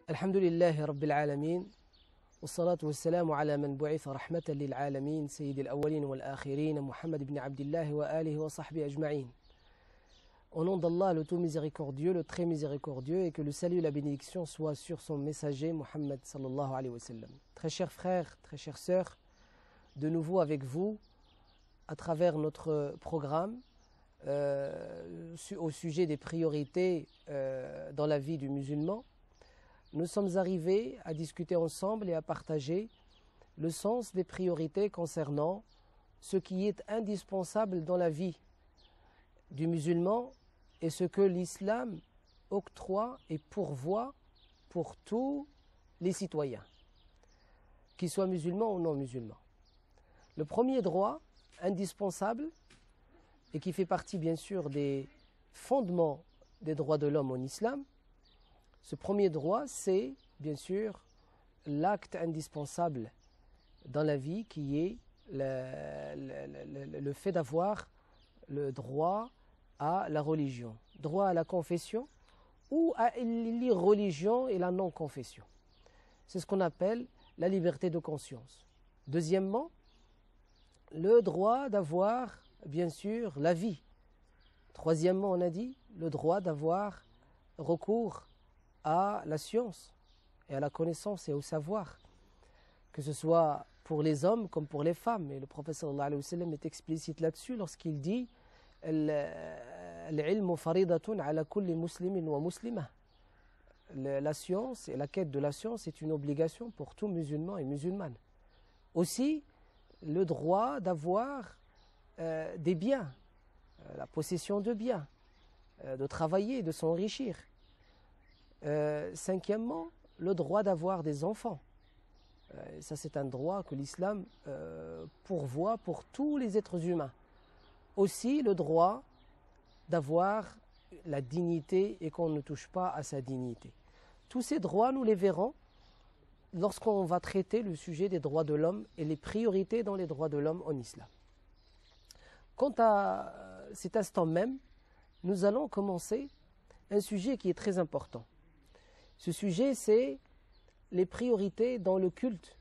الحمد لله رب العالمين والصلاة والسلام على من بعث رحمة للعالمين سيد الأولين والآخرين محمد بن عبد الله وآله وصحبه أجمعين. Au nom d'Allah, le tout miséricordieux, le très miséricordieux, et que le salut et la bénédiction soient sur son messager Muhammad sallallahu alayhi wa sallam. Très chers frères, très chères sœurs, de nouveau avec vous à travers notre programme au sujet des priorités dans la vie du musulman. Nous sommes arrivés à discuter ensemble et à partager le sens des priorités concernant ce qui est indispensable dans la vie du musulman et ce que l'islam octroie et pourvoit pour tous les citoyens, qu'ils soient musulmans ou non musulmans. Le premier droit indispensable et qui fait partie bien sûr des fondements des droits de l'homme en islam, ce premier droit, c'est bien sûr l'acte indispensable dans la vie qui est le fait d'avoir le droit à la religion, droit à la confession ou à l'irreligion et la non-confession. C'est ce qu'on appelle la liberté de conscience. Deuxièmement, le droit d'avoir bien sûr la vie. Troisièmement, on a dit le droit d'avoir recours à la science et à la connaissance et au savoir, que ce soit pour les hommes comme pour les femmes. Et le prophète sallallahu alayhi wa sallam est explicite là-dessus lorsqu'il dit Al-ilmu faridatun ala kulli muslimin wa muslima. La science et la quête de la science est une obligation pour tout musulman et musulmane. Aussi, le droit d'avoir des biens, la possession de biens, de travailler, de s'enrichir. Cinquièmement, le droit d'avoir des enfants. Ça, c'est un droit que l'islam pourvoit pour tous les êtres humains. Aussi, le droit d'avoir la dignité et qu'on ne touche pas à sa dignité. Tous ces droits, nous les verrons lorsqu'on va traiter le sujet des droits de l'homme et les priorités dans les droits de l'homme en islam. Quant à cet instant même, nous allons commencer un sujet qui est très important. Ce sujet, c'est les priorités dans le culte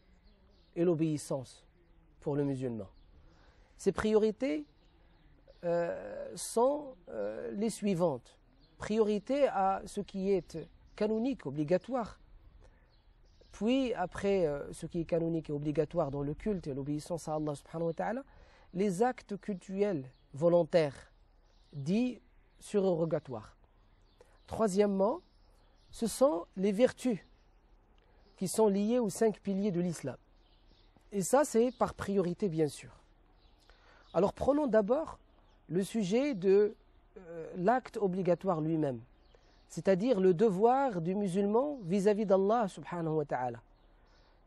et l'obéissance pour le musulman. Ces priorités sont les suivantes. Priorité à ce qui est canonique, obligatoire. Puis, après ce qui est canonique et obligatoire dans le culte et l'obéissance à Allah subhanahu wa ta'ala, les actes cultuels volontaires, dits surrogatoires. Troisièmement, ce sont les vertus qui sont liées aux 5 piliers de l'islam. Et ça, c'est par priorité, bien sûr. Alors, prenons d'abord le sujet de l'acte obligatoire lui-même, c'est-à-dire le devoir du musulman vis-à-vis d'Allah subhanahu wa ta'ala.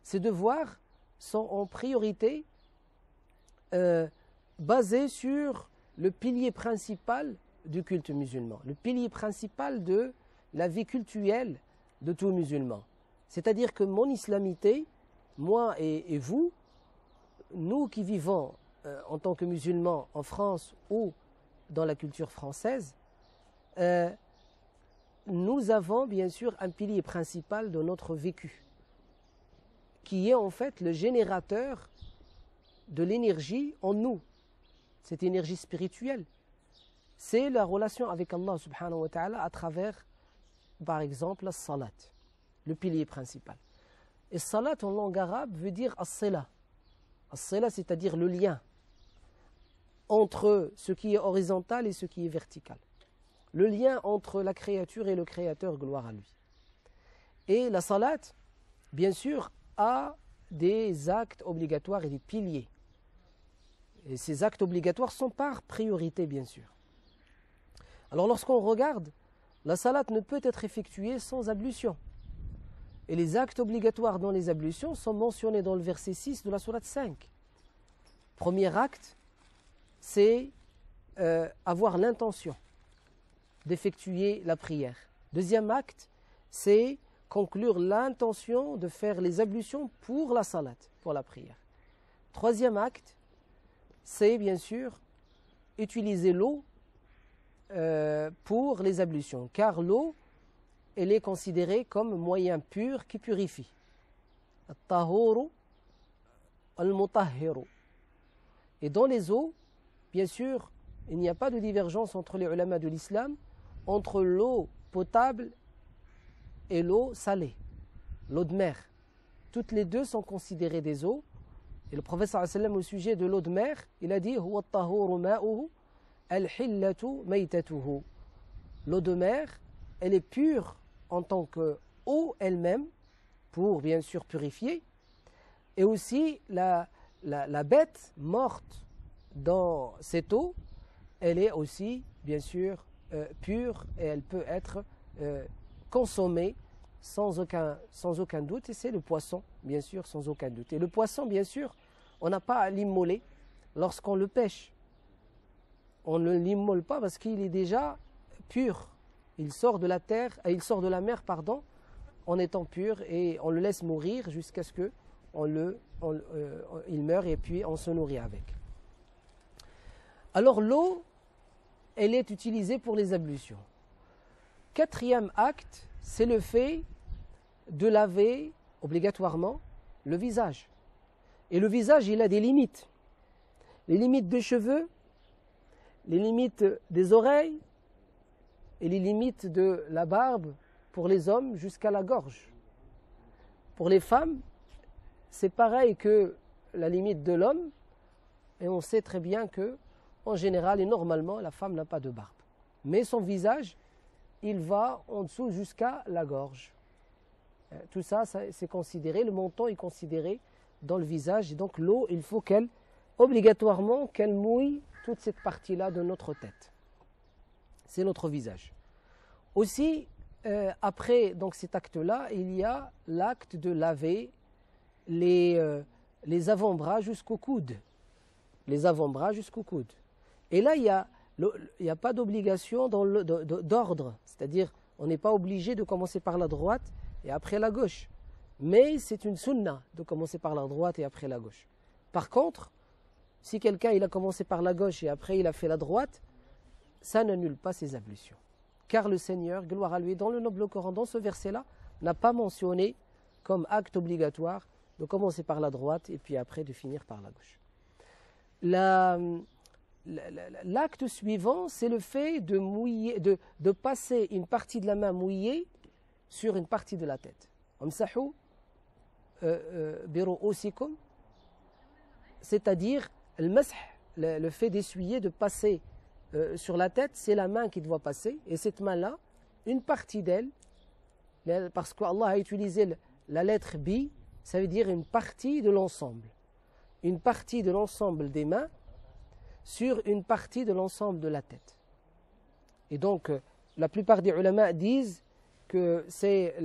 Ces devoirs sont en priorité basés sur le pilier principal du culte musulman, le pilier principal de la vie cultuelle de tout musulman. C'est-à-dire que mon islamité, moi et vous, nous qui vivons en tant que musulmans en France ou dans la culture française, nous avons bien sûr un pilier principal de notre vécu, qui est en fait le générateur de l'énergie en nous, cette énergie spirituelle. C'est la relation avec Allah subhanahu wa ta'ala à travers, par exemple, la salat, le pilier principal. Et salat en langue arabe veut dire as-sila. As-sila, c'est-à-dire le lien entre ce qui est horizontal et ce qui est vertical. Le lien entre la créature et le Créateur, gloire à lui. Et la salat, bien sûr, a des actes obligatoires et des piliers. Et ces actes obligatoires sont par priorité, bien sûr. Alors lorsqu'on regarde, la salat ne peut être effectuée sans ablution. Et les actes obligatoires dans les ablutions sont mentionnés dans le verset 6 de la sourate 5. Premier acte, c'est avoir l'intention d'effectuer la prière. Deuxième acte, c'est conclure l'intention de faire les ablutions pour la salat, pour la prière. Troisième acte, c'est bien sûr utiliser l'eau pour les ablutions, car l'eau elle est considérée comme moyen pur qui purifie. At-tahuru al-mutahhiru. Et dans les eaux, bien sûr, il n'y a pas de divergence entre les ulama de l'islam entre l'eau potable et l'eau salée, l'eau de mer. Toutes les deux sont considérées des eaux. Et le prophète sallallahu alayhi wa sallam, au sujet de l'eau de mer, il a dit huwa at-tahuru ma'uhu al-hillatu maytatuhu. L'eau de mer, elle est pure en tant qu'eau elle-même, pour bien sûr purifier, et aussi la bête morte dans cette eau, elle est aussi bien sûr pure et elle peut être consommée sans aucun doute, et c'est le poisson, bien sûr, sans aucun doute. Et le poisson, bien sûr, on n'a pas à l'immoler lorsqu'on le pêche. On ne l'immole pas parce qu'il est déjà pur. Il sort de la terre, il sort de la mer, pardon, en étant pur, et on le laisse mourir jusqu'à ce que il meure et puis on se nourrit avec. Alors l'eau, elle est utilisée pour les ablutions. Quatrième acte, c'est le fait de laver obligatoirement le visage. Et le visage, il a des limites. Les limites des cheveux, les limites des oreilles et les limites de la barbe pour les hommes jusqu'à la gorge. Pour les femmes, c'est pareil que la limite de l'homme, et on sait très bien que, en général et normalement, la femme n'a pas de barbe. Mais son visage, il va en dessous jusqu'à la gorge. Tout ça, c'est considéré, le menton est considéré dans le visage, et donc l'eau, il faut obligatoirement qu'elle mouille toute cette partie-là de notre tête. C'est notre visage. Aussi, après donc cet acte-là, il y a l'acte de laver les avant-bras jusqu'au coude. Les avant-bras jusqu'au coude. Et là, il n'y a pas d'obligation d'ordre. C'est-à-dire, on n'est pas obligé de commencer par la droite et après la gauche. Mais c'est une sunna de commencer par la droite et après la gauche. Par contre, si quelqu'un il a commencé par la gauche et après il a fait la droite, ça n'annule pas ses ablutions. Car le Seigneur, gloire à lui, dans le noble Coran, dans ce verset-là, n'a pas mentionné comme acte obligatoire de commencer par la droite et puis après de finir par la gauche. L'acte suivant, c'est le fait de mouiller, de passer une partie de la main mouillée sur une partie de la tête. Amsahu biru'usikum, c'est-à-dire le fait d'essuyer, de passer sur la tête, c'est la main qui doit passer, et cette main-là, une partie d'elle, parce qu'Allah a utilisé la lettre bi, ça veut dire une partie de l'ensemble. Une partie de l'ensemble des mains sur une partie de l'ensemble de la tête. Et donc, la plupart des ulama disent que c'est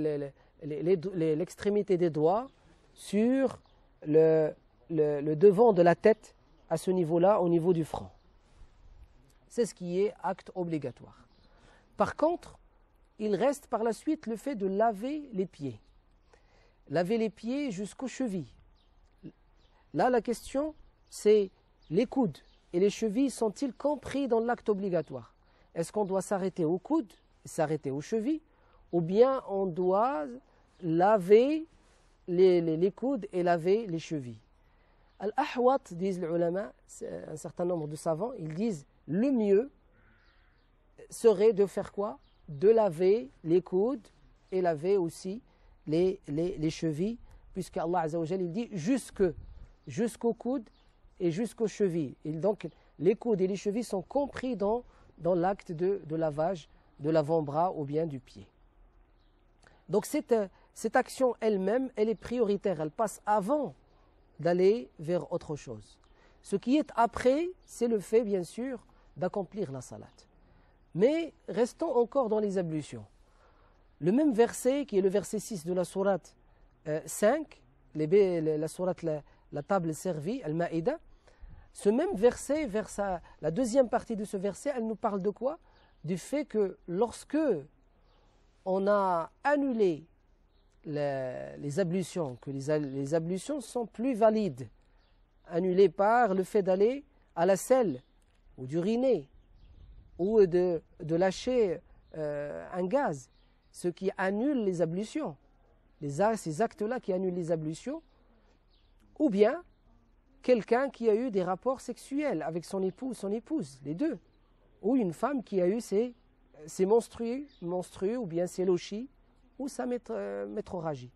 l'extrémité des doigts sur le devant de la tête à ce niveau-là, au niveau du front. C'est ce qui est acte obligatoire. Par contre, il reste par la suite le fait de laver les pieds. Laver les pieds jusqu'aux chevilles. Là, la question, c'est les coudes et les chevilles sont-ils compris dans l'acte obligatoire? Est-ce qu'on doit s'arrêter aux coudes, s'arrêter aux chevilles, ou bien on doit laver les coudes et laver les chevilles? Al-ahwat, disent les ulama, un certain nombre de savants, ils disent le mieux serait de faire quoi? De laver les coudes et laver aussi les chevilles, puisque Allah Azza wa Jalla, il dit jusqu'aux coudes et jusqu'aux chevilles. Et donc les coudes et les chevilles sont compris dans l'acte de lavage de l'avant-bras ou bien du pied. Donc cette action elle-même, elle est prioritaire, elle passe avant d'aller vers autre chose. Ce qui est après, c'est le fait bien sûr d'accomplir la salat. Mais restons encore dans les ablutions. Le même verset qui est le verset 6 de la sourate 5, la sourate la table servie, Al-Ma'ida, ce même verset, vers la deuxième partie de ce verset, elle nous parle de quoi? Du fait que lorsque on a annulé les ablutions, que les ablutions sont plus valides, annulées par le fait d'aller à la selle, ou d'uriner, ou de lâcher un gaz, ce qui annule les ablutions, ces actes-là qui annulent les ablutions, ou bien quelqu'un qui a eu des rapports sexuels avec son époux ou son épouse, les deux, ou une femme qui a eu ses menstrues, ou bien ses lochis, ou sa métrorragie.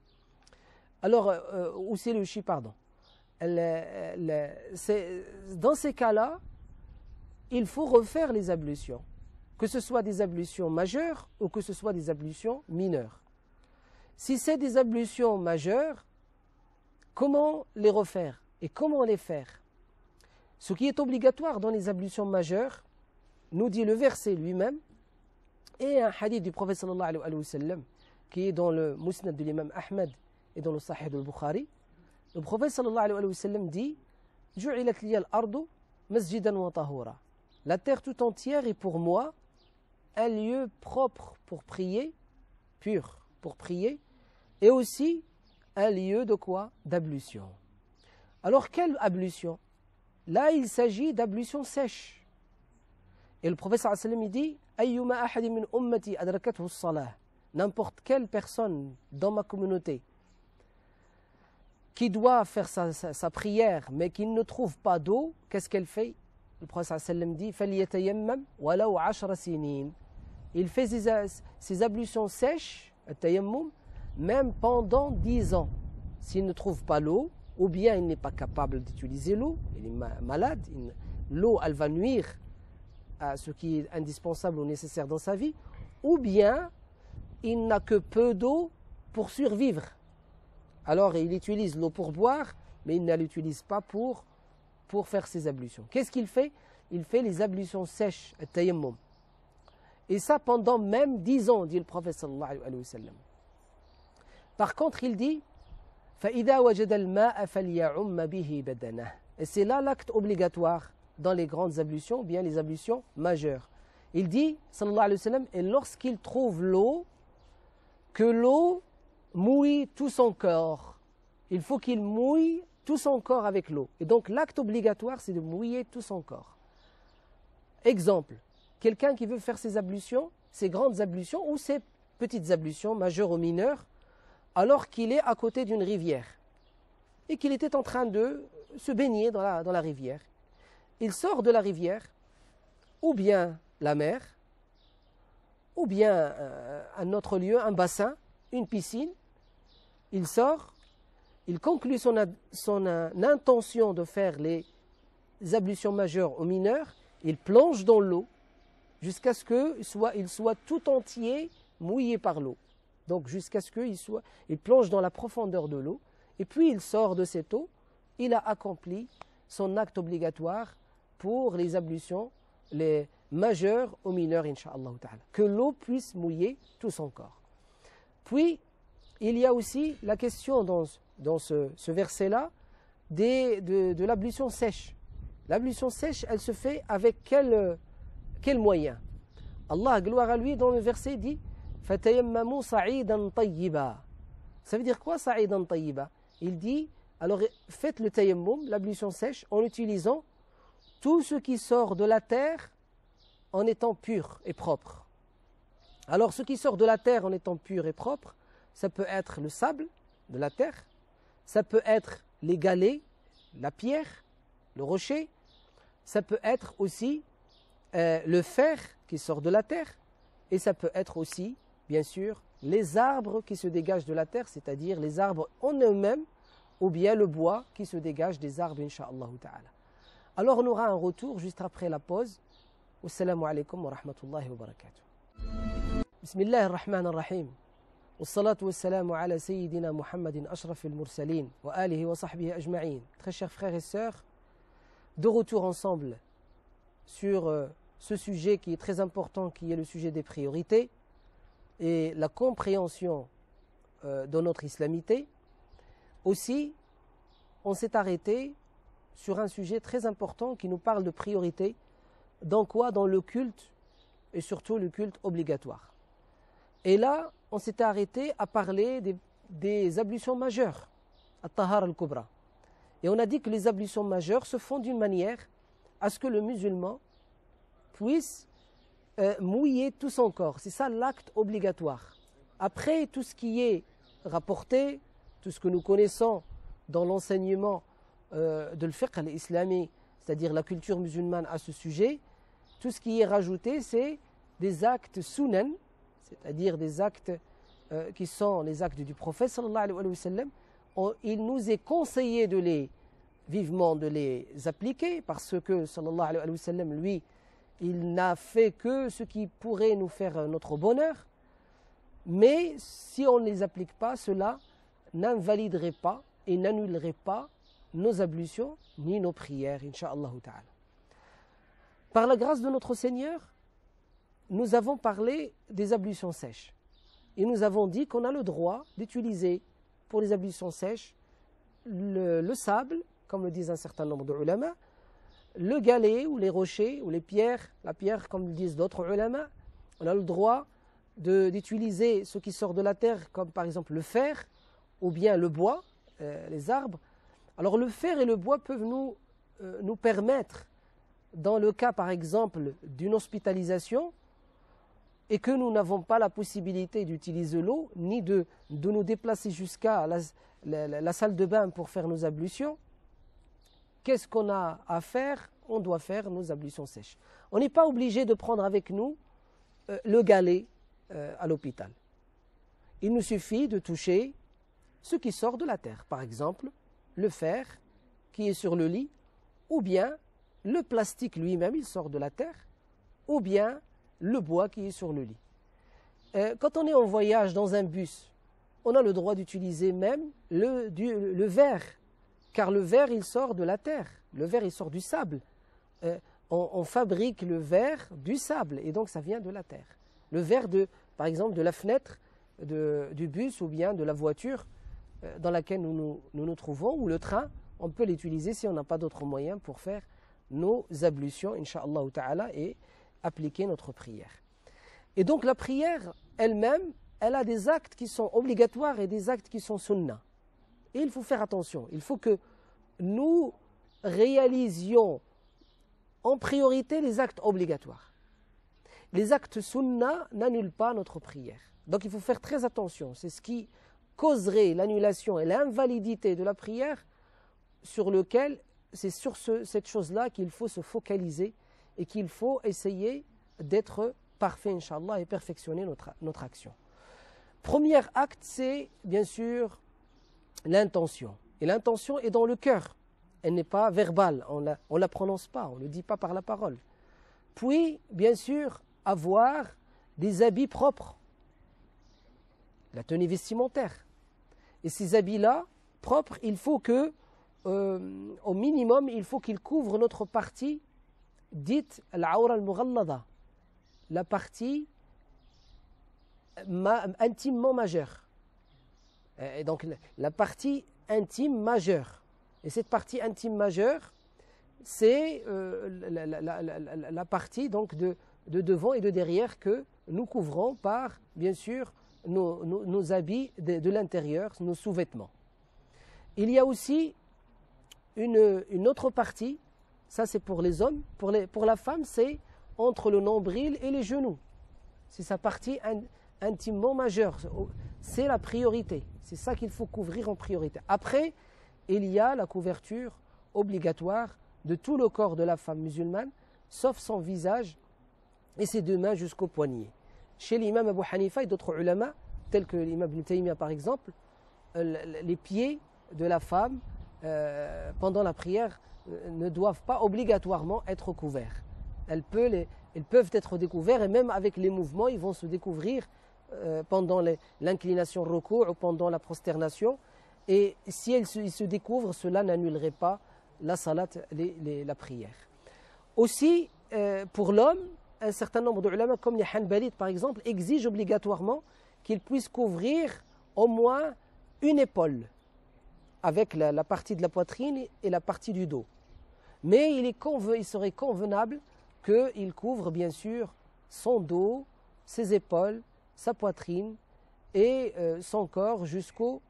Alors, ou ses lochis, pardon. Dans ces cas-là, il faut refaire les ablutions, que ce soit des ablutions majeures ou que ce soit des ablutions mineures. Si c'est des ablutions majeures, comment les refaire et comment les faire? Ce qui est obligatoire dans les ablutions majeures, nous dit le verset lui-même, et un hadith du prophète sallallahu alayhi wa sallam, qui est dans le Musnad de l'imam Ahmed et dans le Sahih al-Bukhari. Le prophète sallallahu alayhi wa sallam dit « Ju'ilat liya al-ardu masjidan wa tahura » La terre tout entière est pour moi un lieu propre pour prier, pur pour prier, et aussi un lieu de quoi? D'ablution. Alors quelle ablution? Là il s'agit d'ablution sèche. Et le prophète sallallahu alayhi wa sallam dit « Ayyuma ahadin min ummati adrakathu as-salah » N'importe quelle personne dans ma communauté qui doit faire sa prière mais qui ne trouve pas d'eau, qu'est-ce qu'elle fait? Le prophète sallallahu alayhi wa sallam dit فَلْيَتَيَمَّمْ وَلَوْ 10 سِنِينَ Il fait ses ablutions sèches, tayammum, même pendant 10 ans. S'il ne trouve pas l'eau, ou bien il n'est pas capable d'utiliser l'eau, il est malade, l'eau elle va nuire à ce qui est indispensable ou nécessaire dans sa vie, ou bien il n'a que peu d'eau pour survivre. Alors il utilise l'eau pour boire, mais il ne l'utilise pas pour faire ses ablutions. Qu'est-ce qu'il fait? Il fait les ablutions sèches, tayammum. Et ça pendant même 10 ans, dit le prophète sallallahu alayhi wa sallam. Par contre, il dit فَإِذَا وَجَدَ الْمَاءَ فَلْيَعُمَّ بِهِ بَدَنَهُ Et c'est là l'acte obligatoire dans les grandes ablutions, ou bien les ablutions majeures. Il dit, sallallahu alayhi wa sallam, et lorsqu'il trouve l'eau, que l'eau mouille tout son corps. Il faut qu'il mouille tout son corps avec l'eau. Et donc l'acte obligatoire, c'est de mouiller tout son corps. Exemple, quelqu'un qui veut faire ses ablutions, ses grandes ablutions ou ses petites ablutions, majeures ou mineures, alors qu'il est à côté d'une rivière et qu'il était en train de se baigner dans la rivière. Il sort de la rivière, ou bien la mer, ou bien un autre lieu, un bassin, une piscine. Il sort, il conclut son intention de faire les ablutions majeures ou mineures, il plonge dans l'eau jusqu'à ce qu'il soit tout entier mouillé par l'eau. Donc jusqu'à ce qu'il plonge dans la profondeur de l'eau, et puis il sort de cette eau, il a accompli son acte obligatoire pour les ablutions, les majeures ou mineures, incha'Allah ta'ala. Que l'eau puisse mouiller tout son corps. Puis, il y a aussi la question dans ce verset-là de l'ablution sèche. L'ablution sèche, elle se fait avec quel moyen? Allah, gloire à lui, dans le verset dit فَتَيَمَّمُوا صَعِيدًا طَيِّبًا. Ça veut dire quoi, صَعِيدًا طَيِّبًا? Il dit, alors faites le tayammum, l'ablution sèche, en utilisant tout ce qui sort de la terre en étant pur et propre. Alors ce qui sort de la terre en étant pur et propre, ça peut être le sable de la terre, ça peut être les galets, la pierre, le rocher, ça peut être aussi le fer qui sort de la terre, et ça peut être aussi, bien sûr, les arbres qui se dégagent de la terre, c'est-à-dire les arbres en eux-mêmes, ou bien le bois qui se dégage des arbres, incha'Allah ta'ala. Alors on aura un retour juste après la pause. Wassalamu alaikum wa rahmatullahi wa barakatuh. Bismillahir rahmanir rahim. Wassalatu wassalamu ala sayyidina Muhammadin ashrafil mursalin wa alihi wa sahbihi ajma'in. Très chers frères et sœurs, de retour ensemble sur ce sujet qui est très important, qui est le sujet des priorités et la compréhension de notre islamité. Aussi, on s'est arrêté sur un sujet très important qui nous parle de priorité. Dans quoi? Dans le culte, et surtout le culte obligatoire. Et là, on s'était arrêté à parler des ablutions majeures, at-tahar al-kubra. Et on a dit que les ablutions majeures se font d'une manière à ce que le musulman puisse mouiller tout son corps. C'est ça l'acte obligatoire. Après, tout ce qui est rapporté, tout ce que nous connaissons dans l'enseignement de l'fiqh al-islami, c'est-à-dire la culture musulmane à ce sujet, tout ce qui est rajouté, c'est des actes sunan, c'est-à-dire des actes qui sont les actes du prophète sallallahu alayhi wa sallam. Il nous est conseillé vivement de les appliquer parce que sallallahu alayhi wa sallam, lui, il n'a fait que ce qui pourrait nous faire notre bonheur. Mais si on ne les applique pas, cela n'invaliderait pas et n'annulerait pas nos ablutions ni nos prières, incha'Allah ta'ala. Par la grâce de notre Seigneur, nous avons parlé des ablutions sèches. Et nous avons dit qu'on a le droit d'utiliser pour les ablutions sèches le sable, comme le disent un certain nombre de ulama, le galet ou les rochers ou les pierres, la pierre comme le disent d'autres ulama. On a le droit d'utiliser ce qui sort de la terre, comme par exemple le fer ou bien le bois, les arbres. Alors le fer et le bois peuvent nous permettre, dans le cas par exemple d'une hospitalisation, et que nous n'avons pas la possibilité d'utiliser l'eau, ni de nous déplacer jusqu'à la salle de bain pour faire nos ablutions, qu'est-ce qu'on a à faire? On doit faire nos ablutions sèches. On n'est pas obligé de prendre avec nous le galet à l'hôpital. Il nous suffit de toucher ce qui sort de la terre, par exemple le fer qui est sur le lit, ou bien le plastique lui-même, il sort de la terre, ou bien le bois qui est sur le lit. Quand on est en voyage dans un bus, on a le droit d'utiliser même le verre, car le verre il sort de la terre, le verre il sort du sable. On fabrique le verre du sable et donc ça vient de la terre. Le verre par exemple de la fenêtre du bus ou bien de la voiture dans laquelle nous nous trouvons, ou le train, on peut l'utiliser si on n'a pas d'autres moyens pour faire nos ablutions, incha'Allah ta'ala, et appliquer notre prière. Et donc la prière elle-même, elle a des actes qui sont obligatoires et des actes qui sont sunnah. Et il faut faire attention, il faut que nous réalisions en priorité les actes obligatoires. Les actes sunnah n'annulent pas notre prière. Donc il faut faire très attention, c'est ce qui causerait l'annulation et l'invalidité de la prière, c'est sur cette chose-là qu'il faut se focaliser et qu'il faut essayer d'être parfait, Inch'Allah, et perfectionner notre action. Premier acte, c'est bien sûr l'intention. Et l'intention est dans le cœur. Elle n'est pas verbale, on ne la prononce pas, on ne le dit pas par la parole. Puis, bien sûr, avoir des habits propres, la tenue vestimentaire. Et ces habits-là, propres, il faut que, au minimum, il faut qu'ils couvrent notre partie dite al-awra al-mughallada, la partie intimement majeure. Et donc la partie intime majeure. Et cette partie intime majeure, c'est la partie donc de devant et de derrière que nous couvrons par, bien sûr, nos habits de l'intérieur, nos sous-vêtements. Il y a aussi une autre partie, ça c'est pour les hommes, pour la femme c'est entre le nombril et les genoux. C'est sa partie intimement majeure, c'est la priorité, c'est ça qu'il faut couvrir en priorité. Après, il y a la couverture obligatoire de tout le corps de la femme musulmane, sauf son visage et ses deux mains jusqu'au poignet. Chez l'imam Abu Hanifa et d'autres ulama, tels que l'imam Ibn Taymiyyah par exemple, les pieds de la femme pendant la prière ne doivent pas obligatoirement être couverts. Elles peuvent être découverts et même avec les mouvements, ils vont se découvrir pendant l'inclination ruku' ou pendant la prosternation. Et si ils se découvrent, cela n'annulerait pas la salat, la prière. Aussi, pour l'homme, un certain nombre de ulama, comme les Hanbalites par exemple, exigent obligatoirement qu'il puisse couvrir au moins une épaule avec la partie de la poitrine et la partie du dos. Mais il serait convenable qu'il couvre bien sûr son dos, ses épaules, sa poitrine et son corps jusqu'aux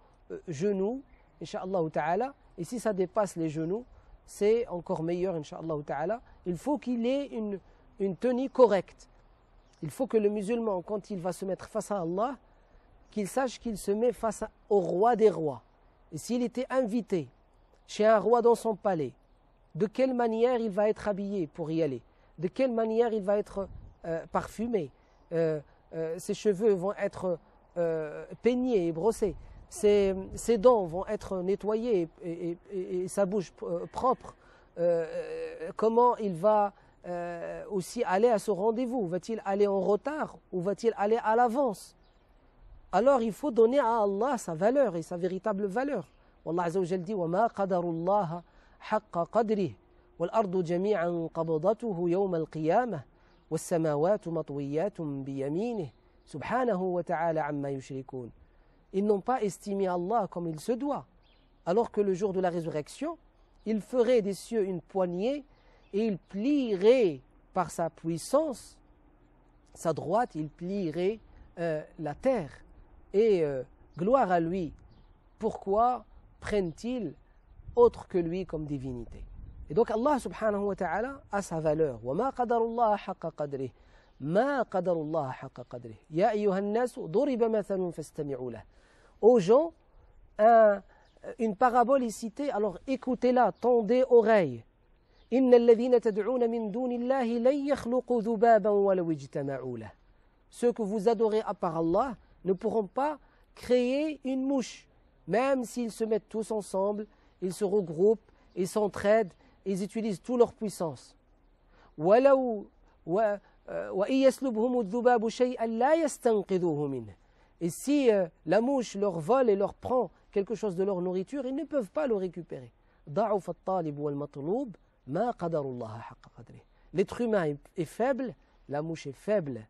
genoux, incha'Allah ta'ala. Et si ça dépasse les genoux, c'est encore meilleur, incha'Allah ta'ala. Il faut qu'il ait une tenue correcte. Il faut que le musulman, quand il va se mettre face à Allah, qu'il sache qu'il se met face au roi des rois. Et s'il était invité chez un roi dans son palais, de quelle manière il va être habillé pour y aller? De quelle manière il va être parfumé? Ses cheveux vont être peignés et brossés. Ses dents vont être nettoyées et sa bouche propre. Comment il va aussi aller à ce rendez-vous? Va-t-il aller en retard ou va-t-il aller à l'avance? Alors il faut donner à Allah sa valeur et sa véritable valeur. Wallah Azza wa Jal dit وَمَا قَدَرُ اللَّهَ حَقَّ قَدْرِهِ وَالْأَرْضُ جَمِيعًا قَبْضَتُهُ يَوْمَ الْقِيَامَةِ وَالسَّمَاوَاتُ مَطْوِيَّاتٌ بِيَمِينِهِ سُبْحَانَهُ وَتَعَالَى عَمَّا يُشْرِكُونَ. Ils n'ont pas estimé Allah comme il se doit, alors que le jour de la résurrection, il ferait des cieux une poignée et il plierait par sa puissance, sa droite, il plierait la terre. Et gloire à lui. Pourquoi prennent-ils autre que lui comme divinité? Et donc Allah subhanahu wa ta'ala a sa valeur. وَمَا قَدَرُ اللَّهَ حَقَّ قَدْرِهِ مَا قَدَرُ اللَّهَ حَقَّ قَدْرِهِ يَا أَيُّهَا النَّاسُ ضُرِبَ مَثَلٌ فَاسْتَمِعُوا لَهُ. Aux gens, une parabole est citée, alors écoutez-la, tendez oreille. إِنَّ الَّذِينَ تَدْعُونَ مِن دُونِ اللَّهِ لَن يَخْلُقُوا ذُبَابًا وَلَوِ اجْتَمَعُوا لَهُ. Ceux que vous adorez à part Allah ne pourront pas créer une mouche, même s'ils se mettent tous ensemble, ils se regroupent, ils s'entraident, ils utilisent toute leur puissance. Et si la mouche leur vole et leur prend quelque chose de leur nourriture, ils ne peuvent pas le récupérer. L'être humain est faible, la mouche est faible,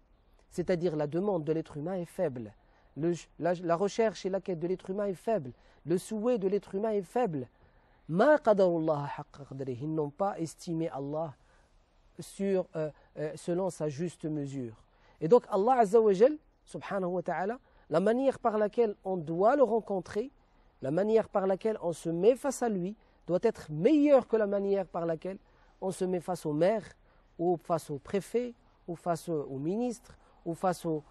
c'est-à-dire la demande de l'être humain est faible. La recherche et la quête de l'être humain est faible. Le souhait de l'être humain est faible. Ils n'ont pas estimé Allah selon sa juste mesure. Et donc Allah Azza wa Jal, subhanahu wa ta'ala, la manière par laquelle on doit le rencontrer, la manière par laquelle on se met face à lui, doit être meilleure que la manière par laquelle on se met face au maire, ou face au préfet, ou face au ministre, ou face au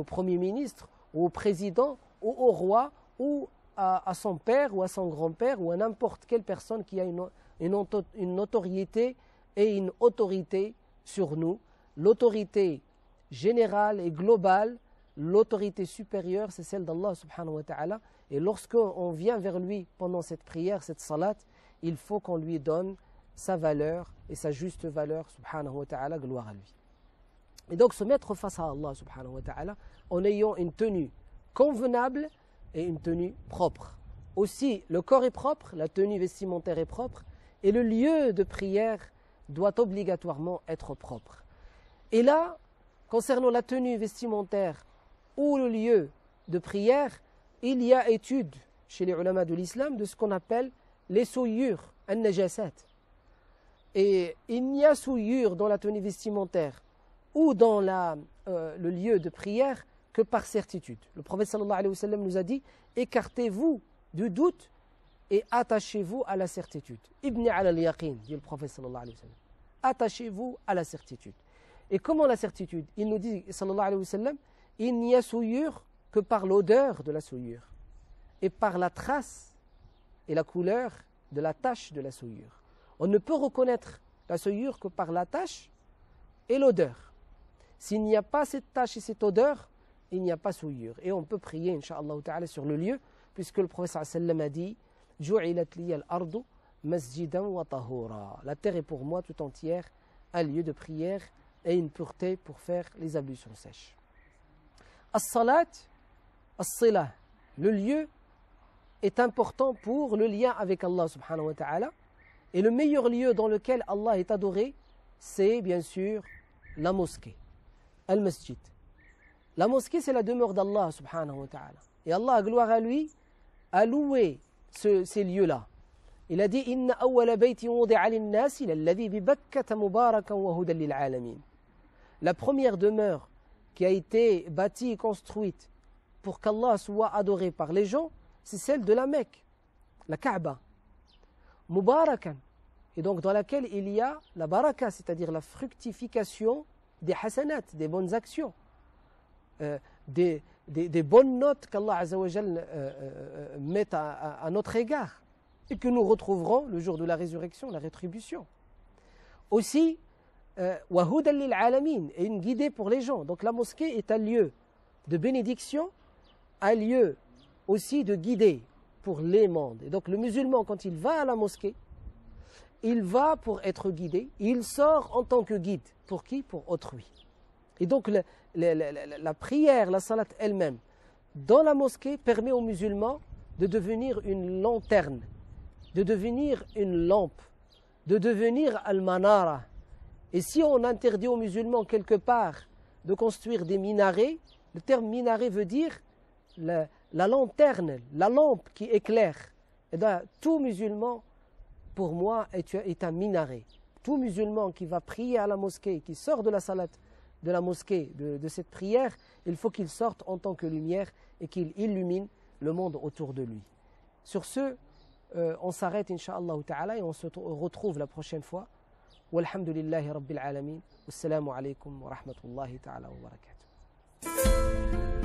Premier ministre, ou au président, ou au roi, ou à son père, ou à son grand-père, ou à n'importe quelle personne qui a une notoriété et une autorité sur nous. L'autorité générale et globale, l'autorité supérieure, c'est celle d'Allah subhanahu wa ta'ala. Et lorsqu'on vient vers lui pendant cette prière, cette salat, il faut qu'on lui donne sa valeur et sa juste valeur, subhanahu wa ta'ala, gloire à lui. Et donc se mettre face à Allah subhanahu wa ta'ala en ayant une tenue convenable et une tenue propre. Aussi, le corps est propre, la tenue vestimentaire est propre, et le lieu de prière doit obligatoirement être propre. Et là, concernant la tenue vestimentaire ou le lieu de prière, il y a étude chez les ulama de l'islam de ce qu'on appelle les souillures, an-najasat. Et il n'y a souillure dans la tenue vestimentaire ou dans le lieu de prière que par certitude. Le prophète sallallahu alayhi wa sallam nous a dit « Écartez-vous du doute et attachez-vous à la certitude. » Ibni ala al-yaqin, dit le prophète sallallahu alayhi wa sallam. Attachez-vous à la certitude. Et comment la certitude? Il nous dit, sallallahu alayhi wa sallam, il n'y a souillure que par l'odeur de la souillure et par la trace et la couleur de la tache de la souillure. On ne peut reconnaître la souillure que par la tache et l'odeur. S'il n'y a pas cette tache et cette odeur, il n'y a pas souillure. Et on peut prier, incha'Allah ta'ala, sur le lieu, puisque le prophète sallallahu a dit « Ju'ilat liya al-ardu masjidan wa tahura » La terre est pour moi tout entière un lieu de prière et une pureté pour faire les ablutions sèches. As-salat, as-silah, le lieu est important pour le lien avec Allah subhanahu wa ta'ala. Et le meilleur lieu dans lequel Allah est adoré, c'est bien sûr la mosquée, al-masjid. La mosquée, c'est la demeure d'Allah subhanahu wa ta'ala. Et Allah, gloire à lui, a loué ces lieux-là. Il a dit « Inna awwala bayti wudi'a lin-nasi lalladhi bi Bakkata mubarakan wa hudan lil alamin » La première demeure qui a été bâtie et construite pour qu'Allah soit adoré par les gens, c'est celle de la Mecque, la Kaaba. Mubarakan, et donc dans laquelle il y a la baraka, c'est-à-dire la fructification des hasanat, des bonnes actions, des des bonnes notes qu'Allah Azza wa Jal met à notre égard et que nous retrouverons le jour de la résurrection, la rétribution. Aussi, وَهُدًى لِلْعَالَمِينَ, et une guidée pour les gens. Donc la mosquée est un lieu de bénédiction, un lieu aussi de guidée pour les mondes. Et donc le musulman, quand il va à la mosquée, il va pour être guidé, il sort en tant que guide. Pour qui? Pour autrui. Et donc la prière, la salat elle-même, dans la mosquée, permet aux musulmans de devenir une lanterne, de devenir une lampe, de devenir al-manara. Et si on interdit aux musulmans quelque part de construire des minarets, le terme minaret veut dire la lanterne, la lampe qui éclaire. Et bien, tout musulman, pour moi, est un minaret. Tout musulman qui va prier à la mosquée, qui sort de la salat de la mosquée, de cette prière, il faut qu'il sorte en tant que lumière et qu'il illumine le monde autour de lui. Sur ce, on s'arrête, Inch'Allah ta'ala, et on se retrouve la prochaine fois. Walhamdulillahi Rabbil Alamin. Wassalamu alaikum wa rahmatullahi ta'ala wa barakatuh.